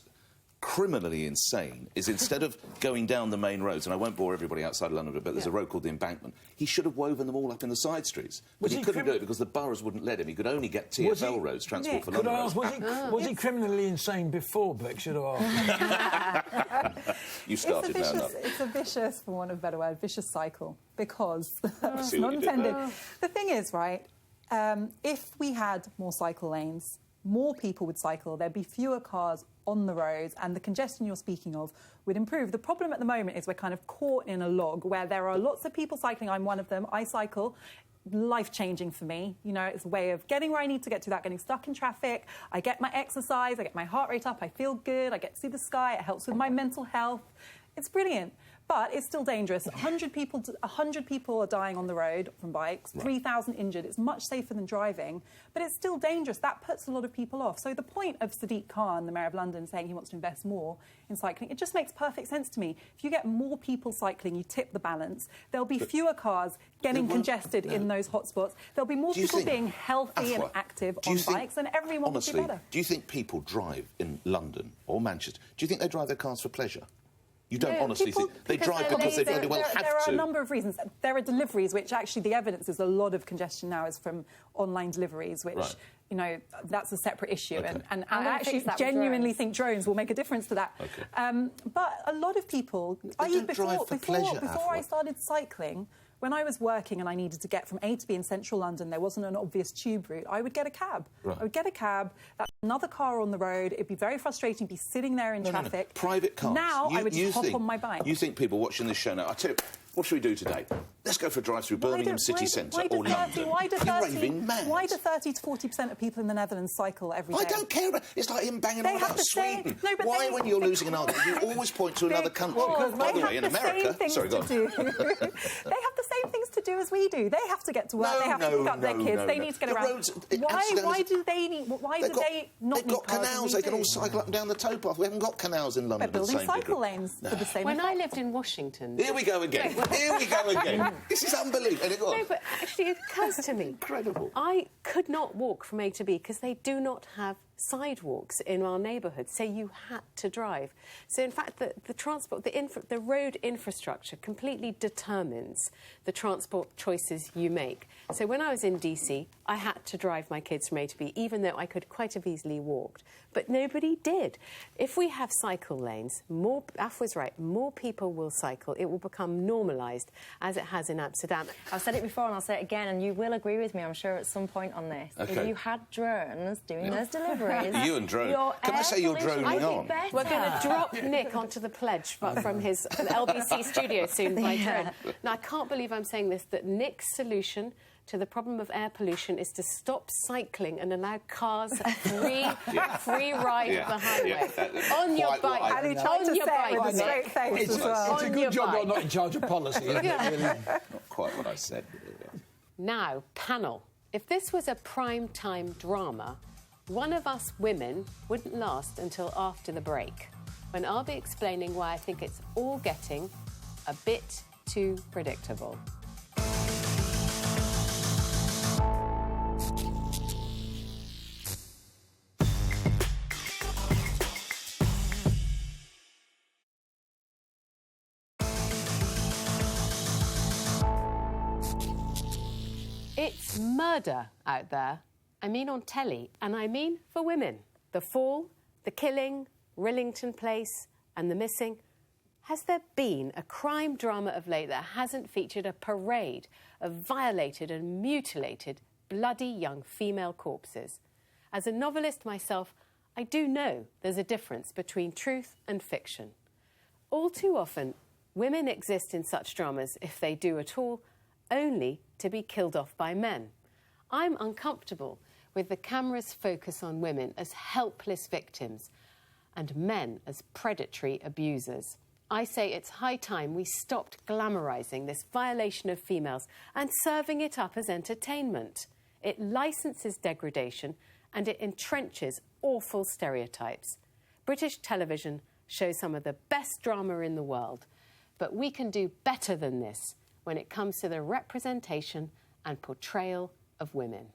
criminally insane, is instead of going down the main roads, and I won't bore everybody outside London, but there's a road called the Embankment, he should have woven them all up in the side streets. But he couldn't do it because the boroughs wouldn't let him. He could only get TfL roads, Transport for London roads. Was he criminally insane before Brexit or after? You started now. It's a vicious, for want of a better word, vicious cycle, because, not intended. The thing is, right, if we had more cycle lanes, more people would cycle, there'd be fewer cars on the roads, and the congestion you're speaking of would improve. The problem at the moment is we're kind of caught in a log where there are lots of people cycling. I'm one of them. I cycle. Life-changing for me. It's a way of getting where I need to get to without getting stuck in traffic. I get my exercise, I get my heart rate up, I feel good, I get to see the sky, it helps with my mental health. It's brilliant. But it's still dangerous. 100 people are dying on the road from bikes, 3,000 injured. It's much safer than driving, but it's still dangerous. That puts a lot of people off. So the point of Sadiq Khan, the Mayor of London, saying he wants to invest more in cycling, it just makes perfect sense to me. If you get more people cycling, you tip the balance. There'll be fewer cars getting congested in those hotspots. There'll be more people being healthy and active on bikes, and everyone will be better. Do you think people drive in London or Manchester? Do you think they drive their cars for pleasure? You don't honestly think they drive because they very well have to? There are a number of reasons. There are deliveries, which actually the evidence is a lot of congestion now is from online deliveries, which, you know, that's a separate issue. And I actually genuinely think drones will make a difference to that. But a lot of people... Before I started cycling, when I was working and I needed to get from A to B in central London, there wasn't an obvious tube route, I would get a cab. I would get a cab, that's another car on the road, it'd be very frustrating, be sitting there in traffic. Private cars. Now I would just hop on my bike. You think people watching this show now, I tell you, what should we do today? Let's go for a drive through Birmingham city centre or London. You're raving mad. Why do 30 to 40% of people in the Netherlands cycle every day? I don't care. It's like him banging on about Sweden. Why, when you're losing an argument, you always point to another country? By the way, in America... Sorry, go on. They have the same things to do as we do. They have to get to work. They have to pick up their kids. They need to get around. Why do they not need They've got canals. They can all cycle up and down the towpath. We haven't got canals in London. They're building cycle lanes for the same. When I lived in Washington... Here we go again. Here we go again. This is unbelievable. No, but actually it occurs to me. Incredible. I could not walk from A to B because they do not have sidewalks in our neighbourhood, so you had to drive. So, in fact, the transport, the road infrastructure completely determines the transport choices you make. So when I was in DC, I had to drive my kids from A to B, even though I could quite have easily walked. But nobody did. If we have cycle lanes, Afua's right, more people will cycle. It will become normalised, as it has in Amsterdam. I've said it before and I'll say it again, and you will agree with me, I'm sure, at some point on this. If you had drones doing those deliveries... You and drone. Can I say you're droning on? We're going to drop Nick onto the pledge from his LBC studio soon by drone. Now, I can't believe I'm saying this, that Nick's solution to the problem of air pollution is to stop cycling and allow cars a free ride of the highway. On your bike. And he tried to say it with a straight face as well. It's a good job you're not in charge of policy, isn't it? Really? Not quite what I said. Now, panel, if this was a prime-time drama, one of us women wouldn't last until after the break, when I'll be explaining why I think it's all getting a bit too predictable. It's murder out there. I mean on telly, and I mean for women. The fall, the killing, Rillington Place, and the missing. Has there been a crime drama of late that hasn't featured a parade of violated and mutilated, bloody young female corpses? As a novelist myself, I do know there's a difference between truth and fiction. All too often, women exist in such dramas, if they do at all, only to be killed off by men. I'm uncomfortable with the camera's focus on women as helpless victims and men as predatory abusers. I say it's high time we stopped glamorising this violation of females and serving it up as entertainment. It licenses degradation and it entrenches awful stereotypes. British television shows some of the best drama in the world, but we can do better than this when it comes to the representation and portrayal of women.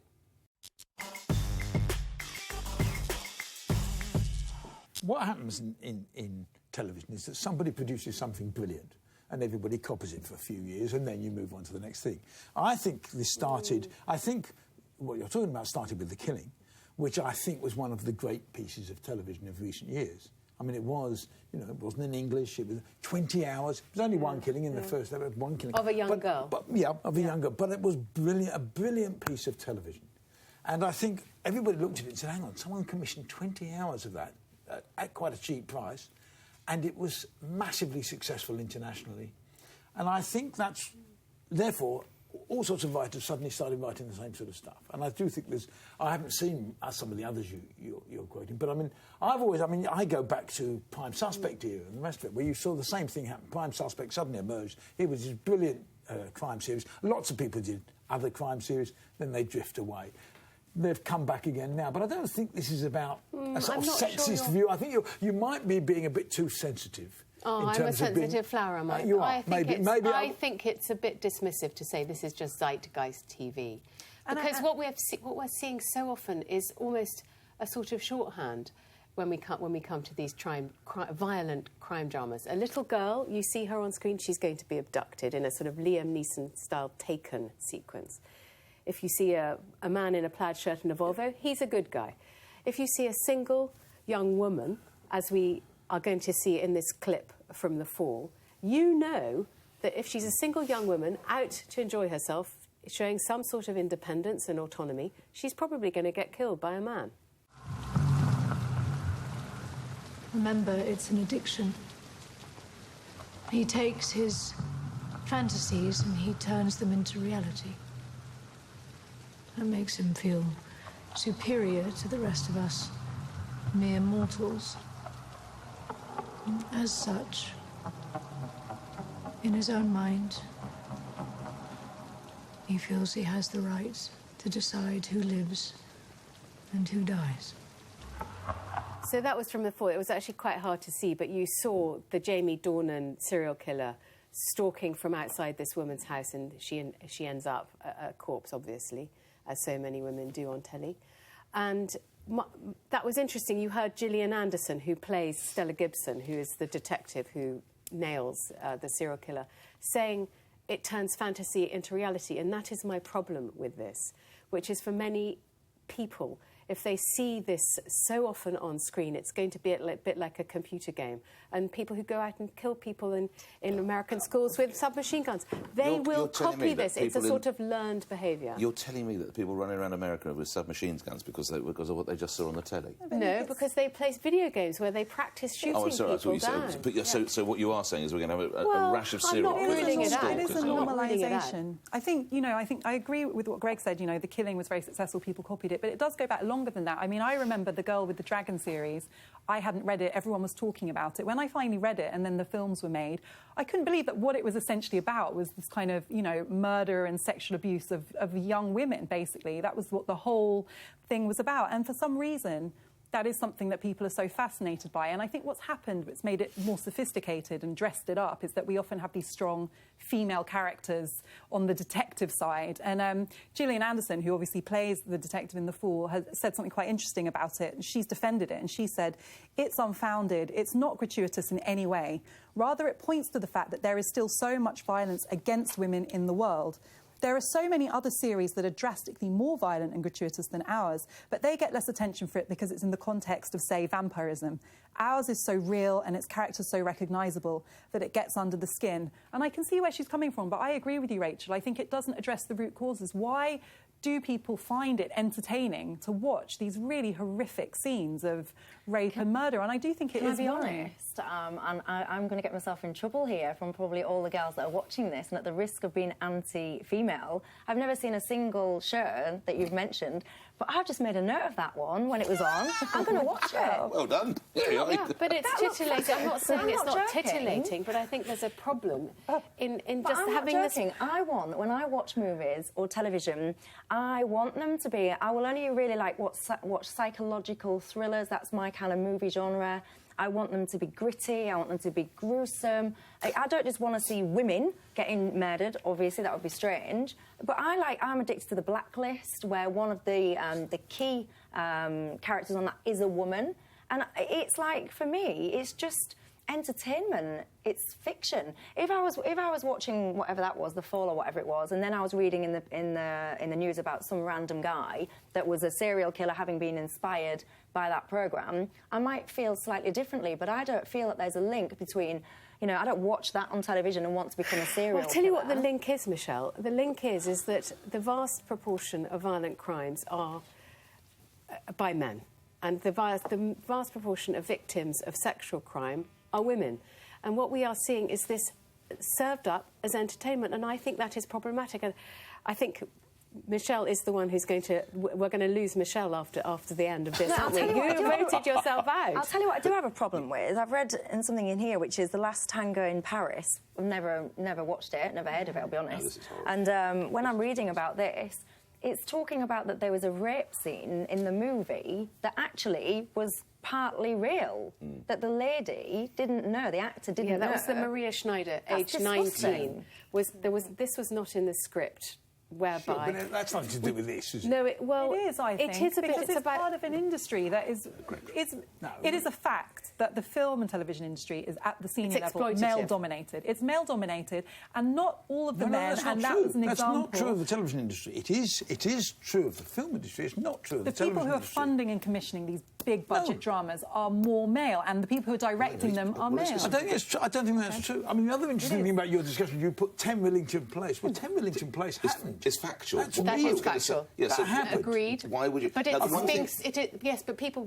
What happens in television is that somebody produces something brilliant and everybody copies it for a few years and then you move on to the next thing. I think this started... I think what you're talking about started with The Killing, which I think was one of the great pieces of television of recent years. I mean, it was, you know, it wasn't in English, it was 20 hours. It was only one killing in the first episode, one killing. Of a young girl. Of a young girl. But it was brilliant, a brilliant piece of television. And I think everybody looked at it and said, hang on, someone commissioned 20 hours of that at quite a cheap price, and it was massively successful internationally. And I think that's, therefore, all sorts of writers suddenly started writing the same sort of stuff. And I do think I haven't seen some of the others you're quoting, but I go back to Prime Suspect era and the rest of it, where you saw the same thing happen. Prime Suspect suddenly emerged. It was this brilliant crime series. Lots of people did other crime series, then they drift away. They've come back again now, but I don't think this is about a sort of sexist view. I think you might be being a bit too sensitive. Oh, I'm a sensitive flower, am I? You are. I think it's a bit dismissive to say this is just zeitgeist TV. Because what we're seeing so often is almost a sort of shorthand when we come to these violent crime dramas. A little girl, you see her on screen, she's going to be abducted in a sort of Liam Neeson-style Taken sequence. If you see a man in a plaid shirt and a Volvo, he's a good guy. If you see a single young woman, as we are going to see in this clip from The Fall, you know that if she's a single young woman out to enjoy herself, showing some sort of independence and autonomy, she's probably going to get killed by a man. Remember, it's an addiction. He takes his fantasies and he turns them into reality. That makes him feel superior to the rest of us, mere mortals. And as such, in his own mind, he feels he has the right to decide who lives and who dies. So that was from The Fall. It was actually quite hard to see, but you saw the Jamie Dornan serial killer stalking from outside this woman's house, and she ends up a corpse, obviously, as so many women do on telly. And that was interesting. You heard Gillian Anderson, who plays Stella Gibson, who is the detective who nails the serial killer, saying it turns fantasy into reality. And that is my problem with this, which is for many people, if they see this so often on screen, it's going to be a bit like a computer game. And people who go out and kill people in American schools with submachine guns, they will copy this. It's a sort of learned behaviour. You're telling me that the people running around America with submachine guns because of what they just saw on the telly? No, because they play video games where they practice shooting people down. That's what you said. But so what you are saying is we're going to have a rash of serial killers. I'm not ruling it out. It is a normalisation. I think I agree with what Greg said. The killing was very successful. People copied it, but it does go back longer than that. I mean, I remember The Girl with the Dragon series. I hadn't read it. Everyone was talking about it. When I finally read it and then the films were made, I couldn't believe that what it was essentially about was this kind of, murder and sexual abuse of young women, basically. That was what the whole thing was about. And for some reason, that is something that people are so fascinated by. And I think what's happened, what's made it more sophisticated and dressed it up, is that we often have these strong female characters on the detective side. And Gillian Anderson, who obviously plays the detective in The Fall, has said something quite interesting about it. She's defended it, and she said, it's unfounded, it's not gratuitous in any way. Rather, it points to the fact that there is still so much violence against women in the world. There are so many other series that are drastically more violent and gratuitous than ours, but they get less attention for it because it's in the context of, say, vampirism. Ours is so real and its characters so recognisable that it gets under the skin. And I can see where she's coming from, but I agree with you, Rachel. I think it doesn't address the root causes. Why do people find it entertaining to watch these really horrific scenes of rape and murder? And I do think it is Can I be honest? And I'm going to get myself in trouble here from probably all the girls that are watching this, and at the risk of being anti-female, I've never seen a single show that you've mentioned, but I've just made a note of that one when it was on. I'm going to watch it. Well done. Yeah, but it's titillating. I'm not saying it's not titillating, but I think there's a problem in just having this. When I watch movies or television, I want them to be. I will only really watch psychological thrillers. That's my kind of movie genre. I want them to be gritty. I want them to be gruesome. I don't just want to see women getting murdered. Obviously, that would be strange. But I'm addicted to The Blacklist, where one of the key characters on that is a woman. And it's like, for me, it's just entertainment. It's fiction. If I was watching whatever that was, The Fall or whatever it was, and then I was reading in the news about some random guy that was a serial killer having been inspired by that programme, I might feel slightly differently, but I don't feel that there's a link between, I don't watch that on television and want to become a serial killer. I'll tell you what the link is, Michelle. The link is that the vast proportion of violent crimes are by men, and the vast proportion of victims of sexual crime are women. And what we are seeing is this served up as entertainment, and I think that is problematic. And I think Michelle is the one who's we're going to lose Michelle after the end of this, aren't we? You voted yourself out. I'll tell you what I do have a problem with. I've read in something in here, which is The Last Tango in Paris. I've never watched it, never heard of it, I'll be honest. And when I'm reading about this, it's talking about that there was a rape scene in the movie that actually was partly real, that the lady didn't know, the actor didn't know. That was the Maria Schneider, aged 19. This was not in the script. Whereby... Sure, but that's nothing to do with this, is it? No, it is, I think. It is a bit... Because it's part of an industry that is... It is a fact that the film and television industry is, at the senior level, male-dominated. It's male-dominated, and not all of the men, and that was an example... That's not true of the television industry. It is true of the film industry. It's not true of the television industry. The people who are funding and commissioning these big-budget dramas are more male, and the people who are directing them are male. I don't think that's true. I mean, the other interesting thing about your discussion, you put 10 Millington Place. Well, 10 Millington Place happened. It's factual. That is factual. Yes, that happened. Agreed. Why would you... But yes, but people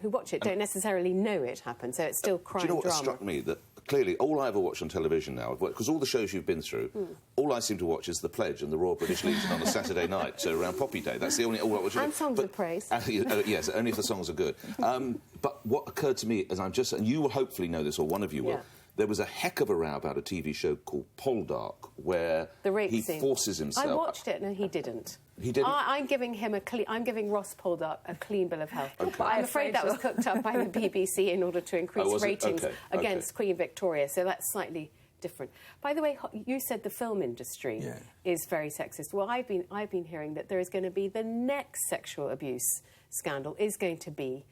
who watch it don't necessarily know it happened, so it's still crime drama. Do you know what struck me? That clearly all I ever watch on television now, because all the shows you've been through, all I seem to watch is The Pledge and the Royal British Legion on a Saturday night, so around Poppy Day. That's the only... all I watch. And Songs of Praise. Yes, only if the songs are good. But what occurred to me is and you will hopefully know this, or one of you will, there was a heck of a row about a TV show called Poldark, where he forces himself... I watched it, and he didn't. He didn't? I'm giving Ross Poldark a clean bill of health. Okay. But I'm afraid that was cooked up by the BBC in order to increase ratings against Queen Victoria, so that's slightly different. By the way, you said the film industry is very sexist. Well, I've been hearing that there is going to be the next sexual abuse scandal is going to be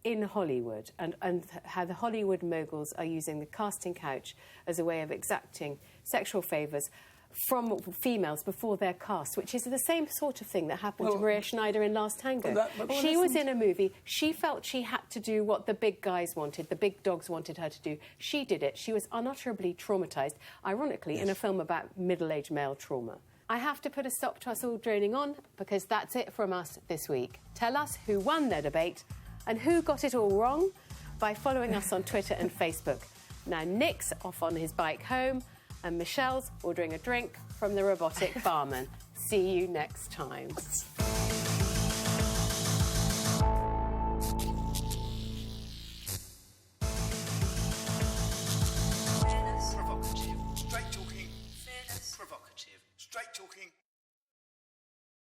in Hollywood, and how the Hollywood moguls are using the casting couch as a way of exacting sexual favours from females before they're cast, which is the same sort of thing that happened to Maria Schneider in Last Tango. She was in a movie. She felt she had to do what the big guys wanted, the big dogs wanted her to do. She did it. She was unutterably traumatised, ironically, in a film about middle-aged male trauma. I have to put a stop to us all droning on, because that's it from us this week. Tell us who won their debate and who got it all wrong by following us on Twitter and Facebook. Now, Nick's off on his bike home, and Michelle's ordering a drink from the robotic barman. See you next time.